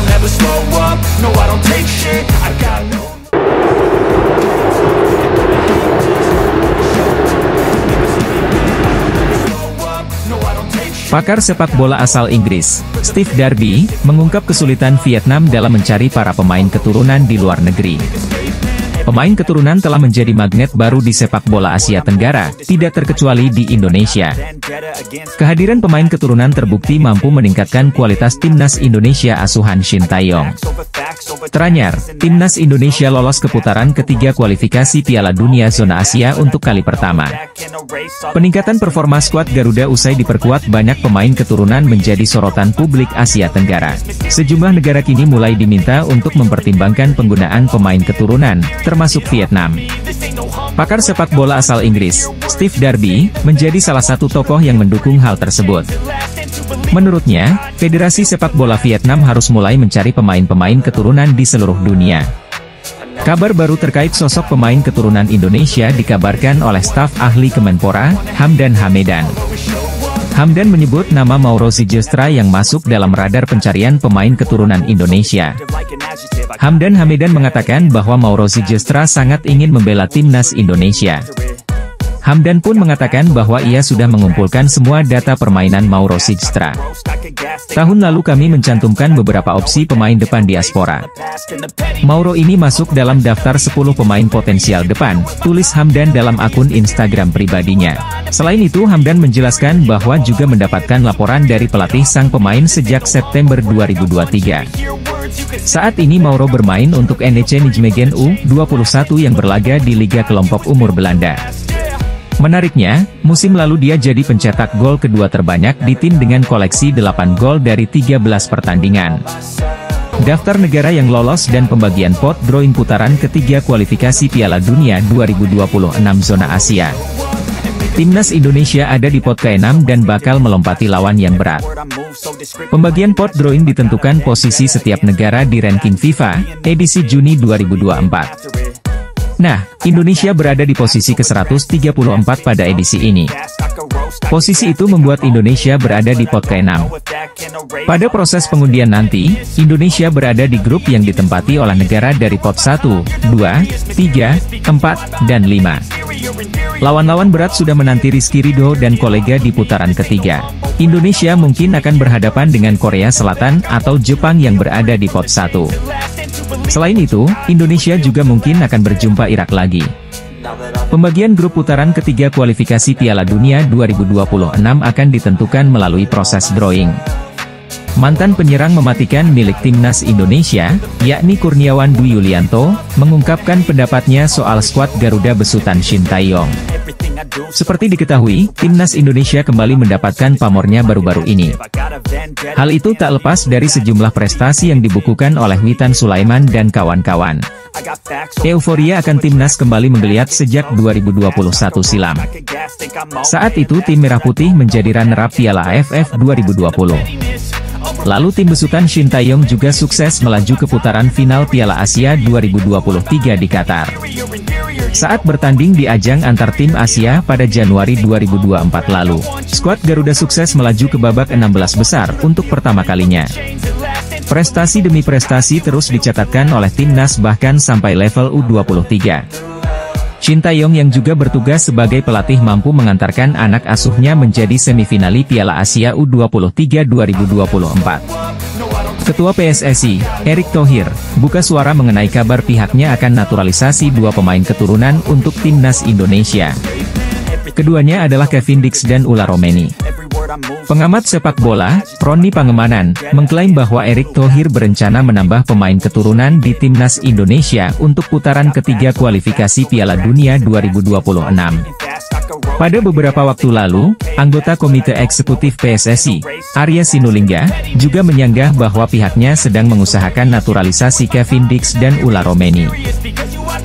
I'll never slow up, no I don't take shit, I got no. Pakar sepak bola asal Inggris, Steve Darby, mengungkap kesulitan Vietnam dalam mencari para pemain keturunan di luar negeri. Pemain keturunan telah menjadi magnet baru di sepak bola Asia Tenggara, tidak terkecuali di Indonesia. Kehadiran pemain keturunan terbukti mampu meningkatkan kualitas timnas Indonesia asuhan Shin Tae-yong. Teranyar, timnas Indonesia lolos ke putaran ketiga kualifikasi Piala Dunia Zona Asia untuk kali pertama. Peningkatan performa skuad Garuda usai diperkuat banyak pemain keturunan menjadi sorotan publik Asia Tenggara. Sejumlah negara kini mulai diminta untuk mempertimbangkan penggunaan pemain keturunan, termasuk Vietnam. Pakar sepak bola asal Inggris, Steve Darby, menjadi salah satu tokoh yang mendukung hal tersebut. Menurutnya, Federasi Sepak Bola Vietnam harus mulai mencari pemain-pemain keturunan di seluruh dunia. Kabar baru terkait sosok pemain keturunan Indonesia dikabarkan oleh staf ahli Kemenpora, Hamdan Hamedan. Hamdan menyebut nama Mauro Zejustra yang masuk dalam radar pencarian pemain keturunan Indonesia. Hamdan Hamedan mengatakan bahwa Mauro Zejustra sangat ingin membela timnas Indonesia. Hamdan pun mengatakan bahwa ia sudah mengumpulkan semua data permainan Mauro Zejustra. Tahun lalu kami mencantumkan beberapa opsi pemain depan diaspora. Mauro ini masuk dalam daftar 10 pemain potensial depan, tulis Hamdan dalam akun Instagram pribadinya. Selain itu Hamdan menjelaskan bahwa juga mendapatkan laporan dari pelatih sang pemain sejak September 2023. Saat ini Mauro bermain untuk NEC Nijmegen U21 yang berlaga di Liga Kelompok Umur Belanda. Menariknya, musim lalu dia jadi pencetak gol kedua terbanyak di tim dengan koleksi 8 gol dari 13 pertandingan. Daftar negara yang lolos dan pembagian pot drawing putaran ketiga kualifikasi Piala Dunia 2026 Zona Asia. Timnas Indonesia ada di pot ke-6 dan bakal melompati lawan yang berat. Pembagian pot drawing ditentukan posisi setiap negara di ranking FIFA, edisi Juni 2024. Nah, Indonesia berada di posisi ke-134 pada edisi ini. Posisi itu membuat Indonesia berada di pot ke-6. Pada proses pengundian nanti, Indonesia berada di grup yang ditempati oleh negara dari pot 1, 2, 3, 4, dan 5. Lawan-lawan berat sudah menanti Rizky Ridho dan kolega di putaran ketiga. Indonesia mungkin akan berhadapan dengan Korea Selatan atau Jepang yang berada di pot 1. Selain itu, Indonesia juga mungkin akan berjumpa Irak lagi. Pembagian grup putaran ketiga kualifikasi Piala Dunia 2026 akan ditentukan melalui proses drawing. Mantan penyerang mematikan milik timnas Indonesia, yakni Kurniawan Dwi Yulianto, mengungkapkan pendapatnya soal skuad Garuda besutan Shin Tae-yong. Seperti diketahui, timnas Indonesia kembali mendapatkan pamornya baru-baru ini. Hal itu tak lepas dari sejumlah prestasi yang dibukukan oleh Witan Sulaiman dan kawan-kawan. Euforia akan timnas kembali menggeliat sejak 2021 silam. Saat itu tim Merah Putih menjadi runner-up Piala AFF 2020. Lalu tim besutan Shin Tae-yong juga sukses melaju ke putaran final Piala Asia 2023 di Qatar. Saat bertanding di ajang antar tim Asia pada Januari 2024 lalu, skuad Garuda sukses melaju ke babak 16 besar untuk pertama kalinya. Prestasi demi prestasi terus dicatatkan oleh timnas bahkan sampai level U23. Shin Tae-yong yang juga bertugas sebagai pelatih mampu mengantarkan anak asuhnya menjadi semifinali Piala Asia U23 2024. Ketua PSSI, Erick Thohir, buka suara mengenai kabar pihaknya akan naturalisasi dua pemain keturunan untuk timnas Indonesia. Keduanya adalah Kevin Dix dan Ulla Romeni. Pengamat sepak bola, Roni Pangemanan, mengklaim bahwa Erick Thohir berencana menambah pemain keturunan di timnas Indonesia untuk putaran ketiga kualifikasi Piala Dunia 2026. Pada beberapa waktu lalu, anggota Komite Eksekutif PSSI, Arya Sinulinga, juga menyanggah bahwa pihaknya sedang mengusahakan naturalisasi Kevin Dix dan Ulla Romeni.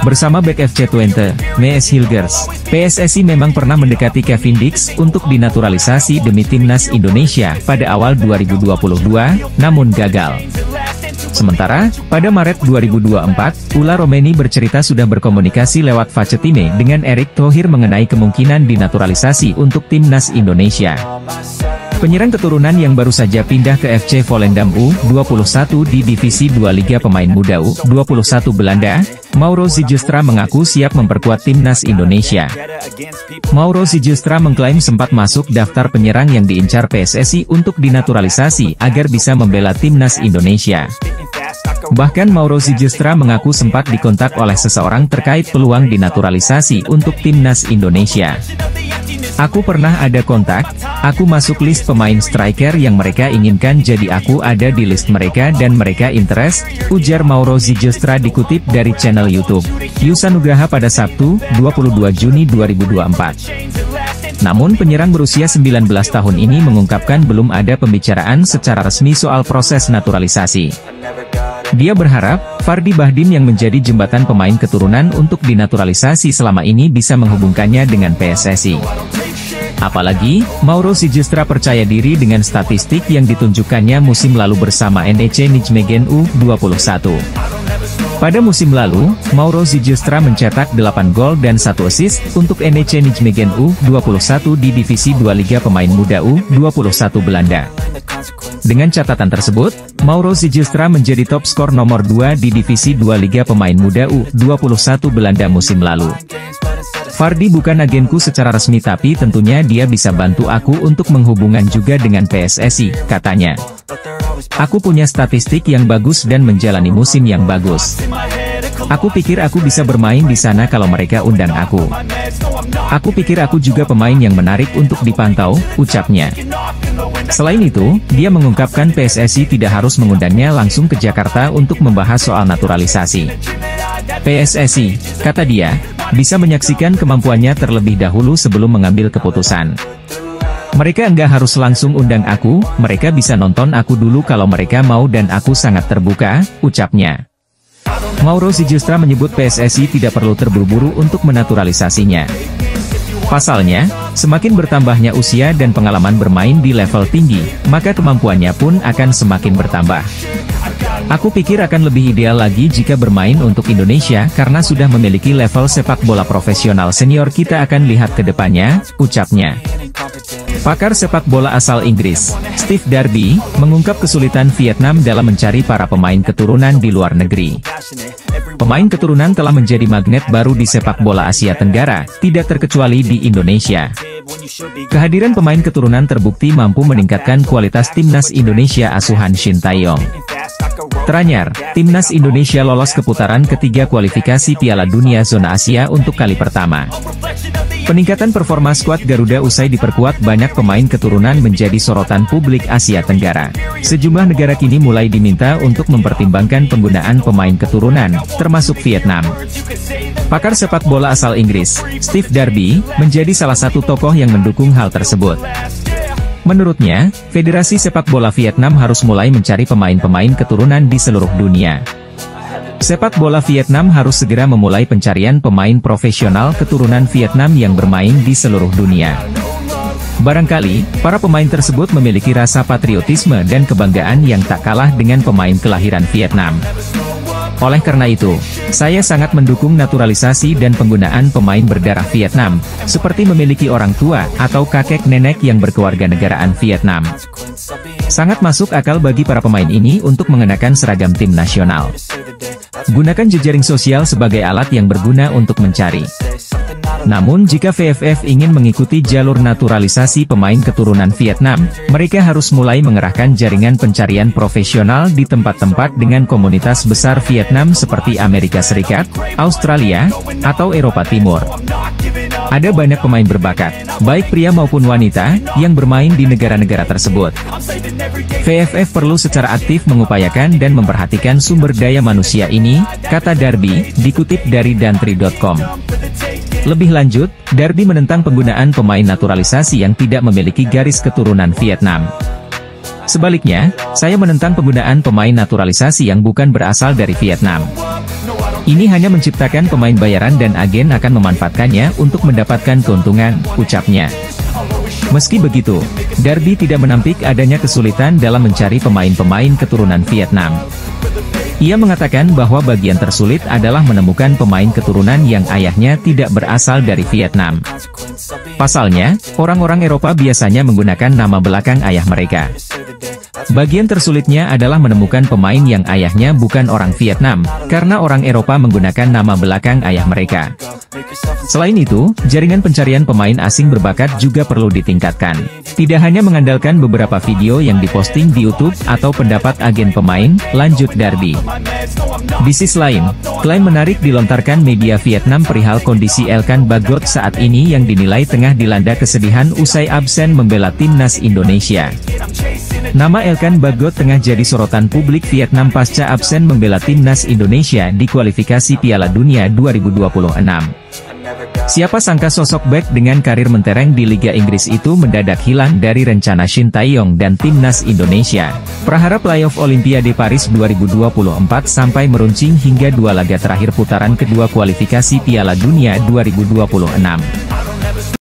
Bersama bek FC Twente, Mees Hilgers, PSSI memang pernah mendekati Kevin Dix untuk dinaturalisasi demi timnas Indonesia pada awal 2022, namun gagal. Sementara, pada Maret 2024, Ulla Romeni bercerita sudah berkomunikasi lewat Facetime dengan Erick Thohir mengenai kemungkinan dinaturalisasi untuk timnas Indonesia. Penyerang keturunan yang baru saja pindah ke FC Volendam U21 di Divisi 2 Liga Pemain Muda U21 Belanda, Mauro Zijlstra mengaku siap memperkuat timnas Indonesia. Mauro Zijlstra mengklaim sempat masuk daftar penyerang yang diincar PSSI untuk dinaturalisasi agar bisa membela timnas Indonesia. Bahkan Mauro Zijlstra mengaku sempat dikontak oleh seseorang terkait peluang dinaturalisasi untuk timnas Indonesia. Aku pernah ada kontak, aku masuk list pemain striker yang mereka inginkan, jadi aku ada di list mereka dan mereka interest, ujar Mauro Zijlstra dikutip dari channel YouTube Yusa Nugraha pada Sabtu, 22 Juni 2024. Namun penyerang berusia 19 tahun ini mengungkapkan belum ada pembicaraan secara resmi soal proses naturalisasi. Dia berharap, Fardi Bahdim yang menjadi jembatan pemain keturunan untuk dinaturalisasi selama ini bisa menghubungkannya dengan PSSI. Apalagi, Mauro Zijlstra percaya diri dengan statistik yang ditunjukkannya musim lalu bersama NEC Nijmegen U21. Pada musim lalu, Mauro Zijlstra mencetak 8 gol dan 1 assist untuk NEC Nijmegen U21 di Divisi 2 Liga Pemain Muda U21 Belanda. Dengan catatan tersebut, Mauro Zijlstra menjadi top skor nomor 2 di Divisi 2 Liga Pemain Muda U21 Belanda musim lalu. Fardi bukan agenku secara resmi, tapi tentunya dia bisa bantu aku untuk menghubungkan juga dengan PSSI, katanya. Aku punya statistik yang bagus dan menjalani musim yang bagus. Aku pikir aku bisa bermain di sana kalau mereka undang aku. Aku pikir aku juga pemain yang menarik untuk dipantau, ucapnya. Selain itu, dia mengungkapkan PSSI tidak harus mengundangnya langsung ke Jakarta untuk membahas soal naturalisasi. PSSI, kata dia, bisa menyaksikan kemampuannya terlebih dahulu sebelum mengambil keputusan. Mereka enggak harus langsung undang aku, mereka bisa nonton aku dulu kalau mereka mau dan aku sangat terbuka, ucapnya. Mauro Zijlstra menyebut PSSI tidak perlu terburu-buru untuk menaturalisasinya. Pasalnya, semakin bertambahnya usia dan pengalaman bermain di level tinggi, maka kemampuannya pun akan semakin bertambah. Aku pikir akan lebih ideal lagi jika bermain untuk Indonesia karena sudah memiliki level sepak bola profesional senior, kita akan lihat ke depannya, ucapnya. Pakar sepak bola asal Inggris, Steve Darby, mengungkap kesulitan Vietnam dalam mencari para pemain keturunan di luar negeri. Pemain keturunan telah menjadi magnet baru di sepak bola Asia Tenggara, tidak terkecuali di Indonesia. Kehadiran pemain keturunan terbukti mampu meningkatkan kualitas timnas Indonesia asuhan Shin Tae-yong. Teranyar, timnas Indonesia lolos ke putaran ketiga kualifikasi Piala Dunia Zona Asia untuk kali pertama. Peningkatan performa skuad Garuda usai diperkuat banyak pemain keturunan menjadi sorotan publik Asia Tenggara. Sejumlah negara kini mulai diminta untuk mempertimbangkan penggunaan pemain keturunan, termasuk Vietnam. Pakar sepak bola asal Inggris, Steve Darby, menjadi salah satu tokoh yang mendukung hal tersebut. Menurutnya, Federasi Sepak Bola Vietnam harus mulai mencari pemain-pemain keturunan di seluruh dunia. Sepak bola Vietnam harus segera memulai pencarian pemain profesional keturunan Vietnam yang bermain di seluruh dunia. Barangkali, para pemain tersebut memiliki rasa patriotisme dan kebanggaan yang tak kalah dengan pemain kelahiran Vietnam. Oleh karena itu, saya sangat mendukung naturalisasi dan penggunaan pemain berdarah Vietnam, seperti memiliki orang tua atau kakek nenek yang berkewarganegaraan Vietnam. Sangat masuk akal bagi para pemain ini untuk mengenakan seragam tim nasional. Gunakan jejaring sosial sebagai alat yang berguna untuk mencari. Namun jika VFF ingin mengikuti jalur naturalisasi pemain keturunan Vietnam, mereka harus mulai mengerahkan jaringan pencarian profesional di tempat-tempat dengan komunitas besar Vietnam seperti Amerika Serikat, Australia, atau Eropa Timur. Ada banyak pemain berbakat, baik pria maupun wanita, yang bermain di negara-negara tersebut. VFF perlu secara aktif mengupayakan dan memperhatikan sumber daya manusia ini, kata Darby, dikutip dari Dantri.com. Lebih lanjut, Darby menentang penggunaan pemain naturalisasi yang tidak memiliki garis keturunan Vietnam. Sebaliknya, saya menentang penggunaan pemain naturalisasi yang bukan berasal dari Vietnam. Ini hanya menciptakan pemain bayaran dan agen akan memanfaatkannya untuk mendapatkan keuntungan, ucapnya. Meski begitu, Darby tidak menampik adanya kesulitan dalam mencari pemain-pemain keturunan Vietnam. Ia mengatakan bahwa bagian tersulit adalah menemukan pemain keturunan yang ayahnya tidak berasal dari Vietnam. Pasalnya, orang-orang Eropa biasanya menggunakan nama belakang ayah mereka. Bagian tersulitnya adalah menemukan pemain yang ayahnya bukan orang Vietnam, karena orang Eropa menggunakan nama belakang ayah mereka. Selain itu, jaringan pencarian pemain asing berbakat juga perlu ditingkatkan. Tidak hanya mengandalkan beberapa video yang diposting di YouTube atau pendapat agen pemain, lanjut Darby. Di sisi lain, klaim menarik dilontarkan media Vietnam perihal kondisi Elkan Bagot saat ini yang dinilai tengah dilanda kesedihan usai absen membela timnas Indonesia. Nama Elkan Bagot tengah jadi sorotan publik Vietnam pasca absen membela timnas Indonesia di kualifikasi Piala Dunia 2026. Siapa sangka sosok bek dengan karir mentereng di Liga Inggris itu mendadak hilang dari rencana Shin Tae-yong dan timnas Indonesia. Prahara playoff Olimpiade Paris 2024 sampai meruncing hingga 2 laga terakhir putaran kedua kualifikasi Piala Dunia 2026.